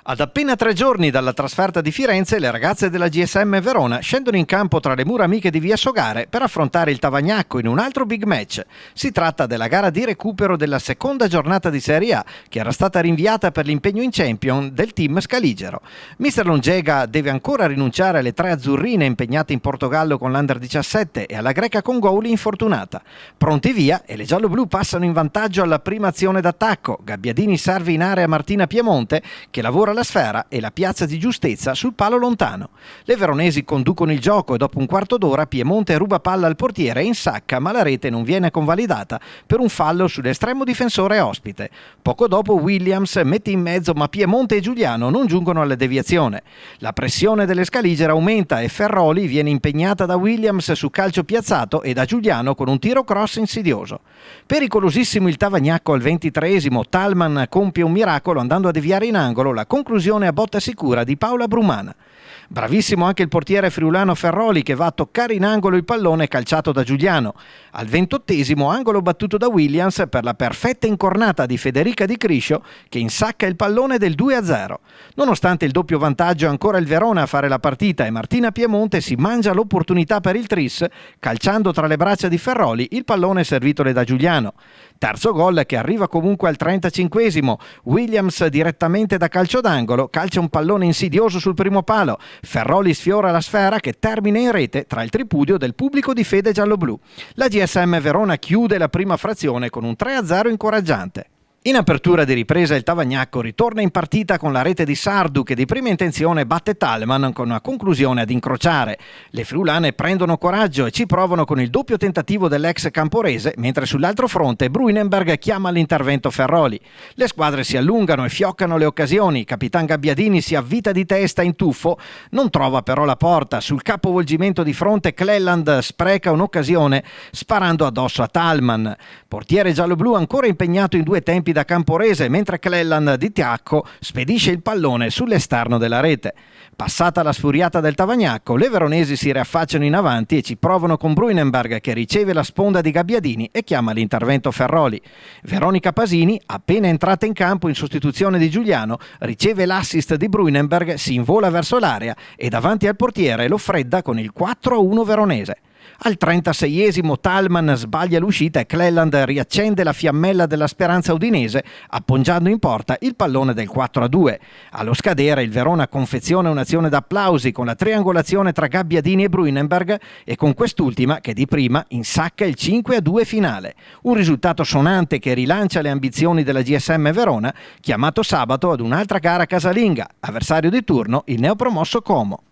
Ad appena 3 giorni dalla trasferta di Firenze, le ragazze della GSM Verona scendono in campo tra le mura amiche di Via Sogare per affrontare il Tavagnacco in un altro big match. Si tratta della gara di recupero della seconda giornata di Serie A, che era stata rinviata per l'impegno in Champion del team scaligero. Mister Longega deve ancora rinunciare alle 3 azzurrine impegnate in Portogallo con l'Under 17 e alla greca con Gouli infortunata. Pronti via e le gialloblu passano in vantaggio alla prima azione d'attacco. Gabbiadini serve in area Martina Piemonte, che lavora la sfera e la piazza di giustezza sul palo lontano. Le veronesi conducono il gioco e dopo un quarto d'ora Piemonte ruba palla al portiere e insacca, ma la rete non viene convalidata per un fallo sull'estremo difensore ospite. Poco dopo Williams mette in mezzo, ma Piemonte e Giuliano non giungono alla deviazione. La pressione delle scaligere aumenta e Ferroli viene impegnata da Williams su calcio piazzato e da Giuliano con un tiro cross insidioso. Pericolosissimo il Tavagnacco al 23esimo, Thalmann compie un miracolo andando a deviare in angolo, la conclusione a botta sicura di Paola Brumana. Bravissimo anche il portiere friulano Ferroli, che va a toccare in angolo il pallone calciato da Giuliano. Al 28esimo angolo battuto da Williams per la perfetta incornata di Federica Di Criscio, che insacca il pallone del 2-0. Nonostante il doppio vantaggio è ancora il Verona a fare la partita e Martina Piemonte si mangia l'opportunità per il tris calciando tra le braccia di Ferroli il pallone servitole da Giuliano. Terzo gol che arriva comunque al 35esimo. Williams direttamente da calcio d'angolo calcia un pallone insidioso sul primo palo. Ferroli sfiora la sfera che termina in rete tra il tripudio del pubblico di fede gialloblu. La GSM Verona chiude la prima frazione con un 3-0 incoraggiante. In apertura di ripresa il Tavagnacco ritorna in partita con la rete di Sardu, che di prima intenzione batte Thalmann con una conclusione ad incrociare. Le friulane prendono coraggio e ci provano con il doppio tentativo dell'ex camporese, mentre sull'altro fronte Bruinenberg chiama all'intervento Ferroli. Le squadre si allungano e fioccano le occasioni. Capitan Gabbiadini si avvita di testa in tuffo, non trova però la porta. Sul capovolgimento di fronte Cleland spreca un'occasione sparando addosso a Thalmann. Portiere gialloblu ancora impegnato in due tempi da Camporese, mentre Cleland di tacco spedisce il pallone sull'esterno della rete. Passata la sfuriata del Tavagnacco, le veronesi si riaffacciano in avanti e ci provano con Bruinenberg, che riceve la sponda di Gabbiadini e chiama l'intervento Ferroli. Veronica Pasini, appena entrata in campo in sostituzione di Giuliano, riceve l'assist di Bruinenberg, si invola verso l'area e davanti al portiere lo fredda con il 4-1 veronese. Al 36esimo Thalmann sbaglia l'uscita e Cleland riaccende la fiammella della speranza udinese appoggiando in porta il pallone del 4-2. Allo scadere il Verona confeziona un'azione d'applausi con la triangolazione tra Gabbiadini e Bruinenberg e con quest'ultima che di prima insacca il 5-2 finale. Un risultato sonante che rilancia le ambizioni della GSM Verona, chiamato sabato ad un'altra gara casalinga, avversario di turno il neopromosso Como.